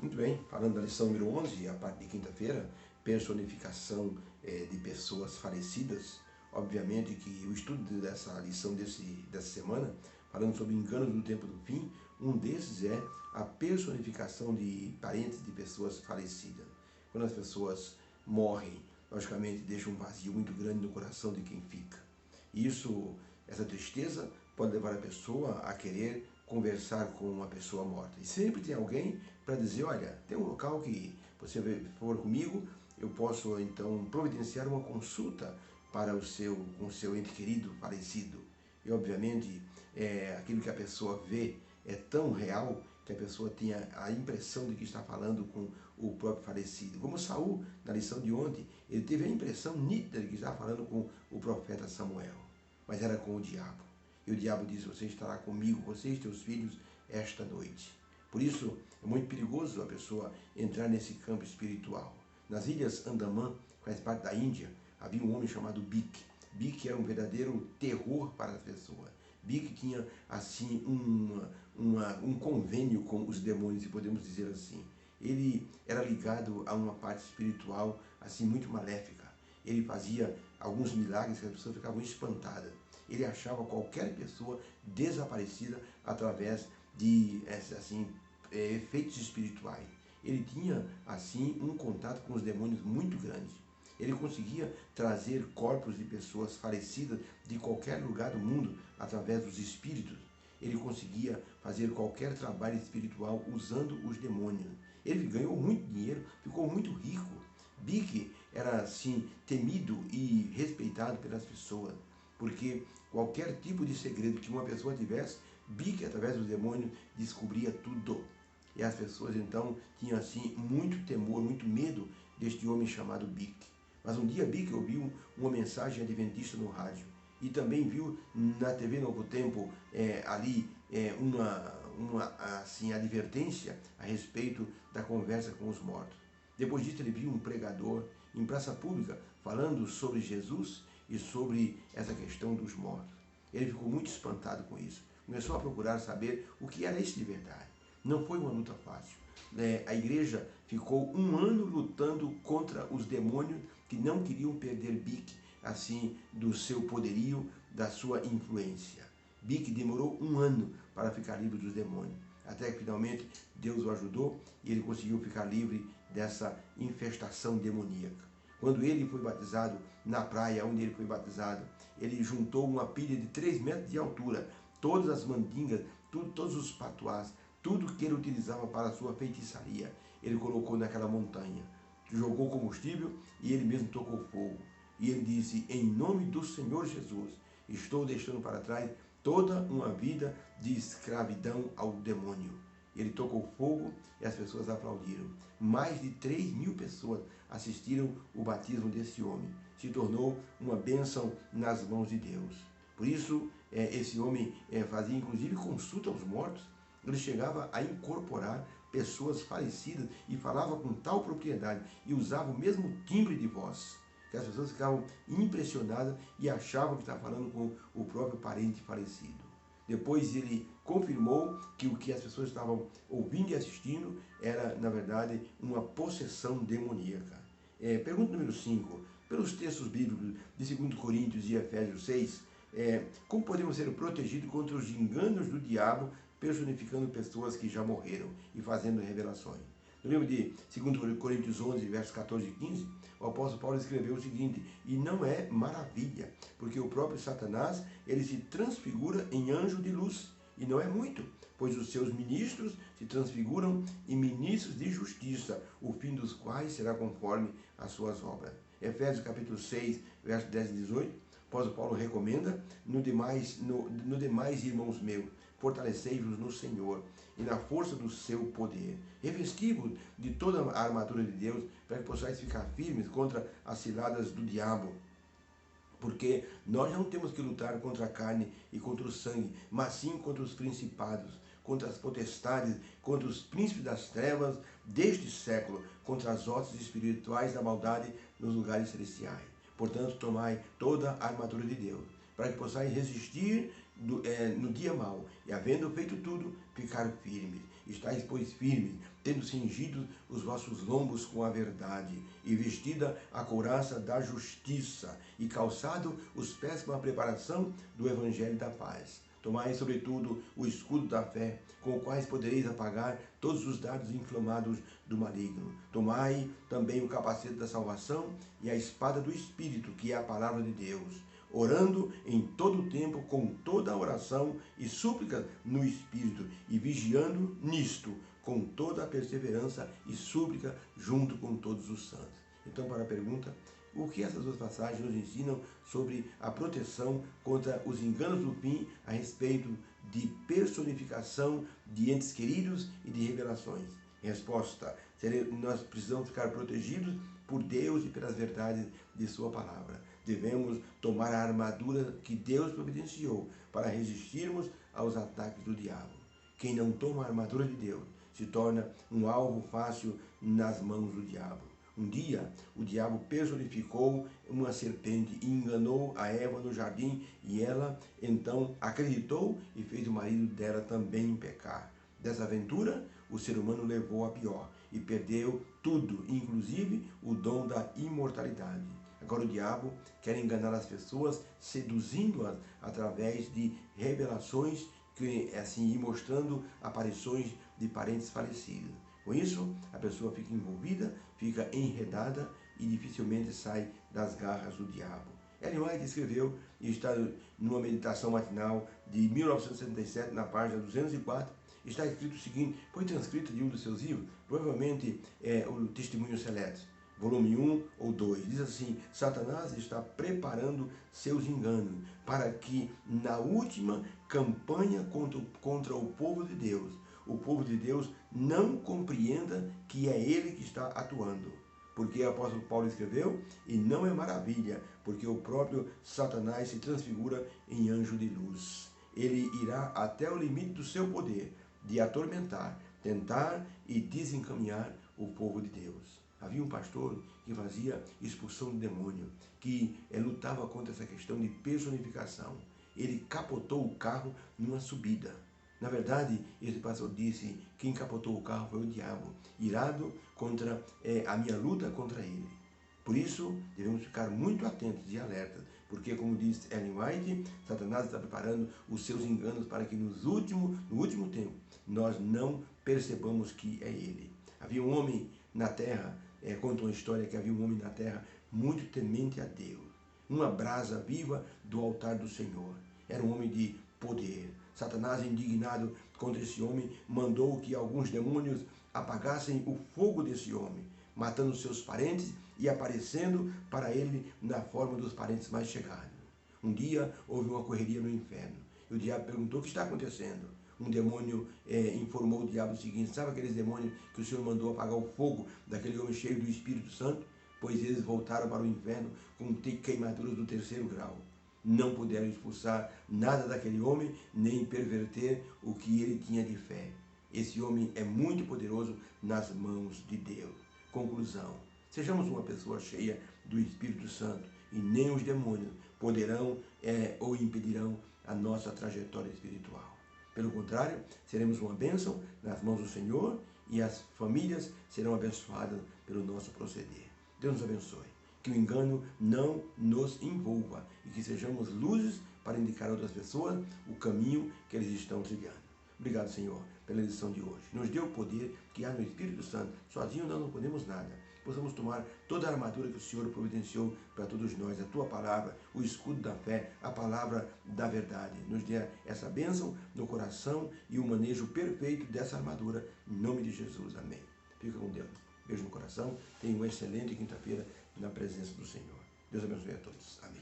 Muito bem, falando da lição número 11, a parte de quinta-feira, personificação de pessoas falecidas. Obviamente que o estudo dessa lição dessa semana, falando sobre enganos do tempo do fim, um desses é a personificação de parentes de pessoas falecidas. Quando as pessoas morrem, logicamente deixa um vazio muito grande no coração de quem fica. E essa tristeza pode levar a pessoa a querer conversar com uma pessoa morta. E sempre tem alguém para dizer, olha, tem um local que você for comigo, eu posso então providenciar uma consulta para com o seu ente querido falecido. E obviamente aquilo que a pessoa vê é tão real que a pessoa tenha a impressão de que está falando com o próprio falecido. Como Saul, na lição de ontem, ele teve a impressão nítida de que estava falando com o profeta Samuel, mas era com o diabo. E o diabo diz, você estará comigo, você e teus filhos, esta noite. Por isso, é muito perigoso a pessoa entrar nesse campo espiritual. Nas ilhas Andamã, que faz parte da Índia, havia um homem chamado Bic. Bic era um verdadeiro terror para as pessoas. Bic tinha, assim, um convênio com os demônios, se podemos dizer assim. Ele era ligado a uma parte espiritual, assim, muito maléfica. Ele fazia alguns milagres que as pessoas ficavam espantadas. Ele achava qualquer pessoa desaparecida através de assim, efeitos espirituais. Ele tinha, assim, um contato com os demônios muito grande. Ele conseguia trazer corpos de pessoas falecidas de qualquer lugar do mundo através dos espíritos. Ele conseguia fazer qualquer trabalho espiritual usando os demônios. Ele ganhou muito dinheiro, ficou muito rico. Bic era, assim, temido e respeitado pelas pessoas, porque qualquer tipo de segredo que uma pessoa tivesse, Bic, através dos demônios, descobria tudo. E as pessoas, então, tinham, assim, muito temor, muito medo deste homem chamado Bic. Mas um dia Bic ouviu uma mensagem adventista no rádio e também viu na TV Novo Tempo uma assim, advertência a respeito da conversa com os mortos. Depois disso ele viu um pregador em praça pública falando sobre Jesus e sobre essa questão dos mortos. Ele ficou muito espantado com isso. Começou a procurar saber o que era isso de verdade. Não foi uma luta fácil. A igreja ficou um ano lutando contra os demônios que não queriam perder Bic, assim, do seu poderio, da sua influência. Bic demorou um ano para ficar livre dos demônios, até que finalmente Deus o ajudou e ele conseguiu ficar livre dessa infestação demoníaca. Quando ele foi batizado na praia onde ele foi batizado, ele juntou uma pilha de 3 metros de altura, todas as mandingas, todos os patuás, tudo que ele utilizava para a sua feitiçaria, ele colocou naquela montanha, jogou combustível e ele mesmo tocou fogo. E ele disse, em nome do Senhor Jesus, estou deixando para trás toda uma vida de escravidão ao demônio. Ele tocou fogo e as pessoas aplaudiram. Mais de 3.000 pessoas assistiram o batismo desse homem. Se tornou uma bênção nas mãos de Deus. Por isso, esse homem fazia inclusive consulta aos mortos. Ele chegava a incorporar pessoas falecidas e falava com tal propriedade e usava o mesmo timbre de voz que as pessoas ficavam impressionadas e achavam que estava falando com o próprio parente falecido. Depois ele confirmou que o que as pessoas estavam ouvindo e assistindo era, na verdade, uma possessão demoníaca. Pergunta número 5. Pelos textos bíblicos de 2 Coríntios e Efésios 6, como podemos ser protegidos contra os enganos do diabo, personificando pessoas que já morreram e fazendo revelações? No livro de 2 Coríntios 11, versos 14 e 15, o apóstolo Paulo escreveu o seguinte, e não é maravilha, porque o próprio Satanás, ele se transfigura em anjo de luz, e não é muito, pois os seus ministros se transfiguram em ministros de justiça, o fim dos quais será conforme as suas obras. Efésios capítulo 6, versos 10 e 18, o apóstolo Paulo recomenda, no demais, irmãos meus, fortalecei-vos no Senhor e na força do seu poder. Revesti-vos de toda a armadura de Deus, para que possais ficar firmes contra as ciladas do diabo. Porque nós não temos que lutar contra a carne e contra o sangue, mas sim contra os principados, contra as potestades, contra os príncipes das trevas deste século, contra as hostes espirituais da maldade nos lugares celestiais. Portanto, tomai toda a armadura de Deus, para que possais resistir no dia mau, e havendo feito tudo, ficar firmes. estáis, pois, firmes, tendo cingido os vossos lombos com a verdade, e vestida a couraça da justiça, e calçado os pés com a preparação do evangelho da paz. Tomai, sobretudo, o escudo da fé, com o quais podereis apagar todos os dardos inflamados do maligno. Tomai também o capacete da salvação e a espada do Espírito, que é a palavra de Deus, orando em todo o tempo com toda a oração e súplica no Espírito, e vigiando nisto com toda a perseverança e súplica junto com todos os santos. Então, para a pergunta, o que essas duas passagens nos ensinam sobre a proteção contra os enganos do fim a respeito de personificação de entes queridos e de revelações? Resposta: nós precisamos ficar protegidos por Deus e pelas verdades de sua palavra. Devemos tomar a armadura que Deus providenciou para resistirmos aos ataques do diabo. Quem não toma a armadura de Deus se torna um alvo fácil nas mãos do diabo. Um dia, o diabo personificou uma serpente e enganou a Eva no jardim, e ela, então, acreditou e fez o marido dela também pecar. Dessa aventura, o ser humano levou a pior e perdeu tudo, inclusive o dom da imortalidade. Agora o diabo quer enganar as pessoas, seduzindo-as através de revelações e mostrando aparições de parentes falecidos. Com isso, a pessoa fica envolvida, fica enredada e dificilmente sai das garras do diabo. Ellen White escreveu, e está numa meditação matinal de 1977, na página 204, está escrito o seguinte, foi transcrito de um dos seus livros, provavelmente o Testemunho Seleto, volume 1 ou 2, diz assim: Satanás está preparando seus enganos para que na última campanha contra o povo de Deus não compreenda que é ele que está atuando. Porque o apóstolo Paulo escreveu, e não é maravilha, porque o próprio Satanás se transfigura em anjo de luz. Ele irá até o limite do seu poder de atormentar, tentar e desencaminhar o povo de Deus. Havia um pastor que fazia expulsão de demônio, que lutava contra essa questão de personificação. Ele capotou o carro numa subida. Na verdade, esse pastor disse, quem capotou o carro foi o diabo, irado contra a minha luta contra ele. Por isso, devemos ficar muito atentos e alertas, porque, como diz Ellen White, Satanás está preparando os seus enganos para que no último tempo nós não percebamos que é ele. Havia um homem na terra, conta uma história que havia um homem na terra muito temente a Deus, uma brasa viva do altar do Senhor. Era um homem de poder. Satanás, indignado contra esse homem, mandou que alguns demônios apagassem o fogo desse homem, matando seus parentes e aparecendo para ele na forma dos parentes mais chegados. Um dia houve uma correria no inferno e o diabo perguntou: o que está acontecendo? Um demônio informou o diabo o seguinte: sabe aqueles demônios que o Senhor mandou apagar o fogo daquele homem cheio do Espírito Santo? Pois eles voltaram para o inferno com queimaduras do 3º grau. Não puderam expulsar nada daquele homem, nem perverter o que ele tinha de fé. Esse homem é muito poderoso nas mãos de Deus. Conclusão: sejamos uma pessoa cheia do Espírito Santo e nem os demônios poderão ou impedirão a nossa trajetória espiritual. Pelo contrário, seremos uma bênção nas mãos do Senhor e as famílias serão abençoadas pelo nosso proceder. Deus nos abençoe. Que o engano não nos envolva e que sejamos luzes para indicar a outras pessoas o caminho que eles estão trilhando. Obrigado, Senhor, pela lição de hoje. Nos dê o poder que há no Espírito Santo. Sozinho nós não podemos nada. Possamos tomar toda a armadura que o Senhor providenciou para todos nós, a Tua palavra, o escudo da fé, a palavra da verdade. Nos dê essa bênção no coração e o manejo perfeito dessa armadura. Em nome de Jesus. Amém. Fica com Deus. Beijo no coração. Tenha uma excelente quinta-feira na presença do Senhor. Deus abençoe a todos. Amém.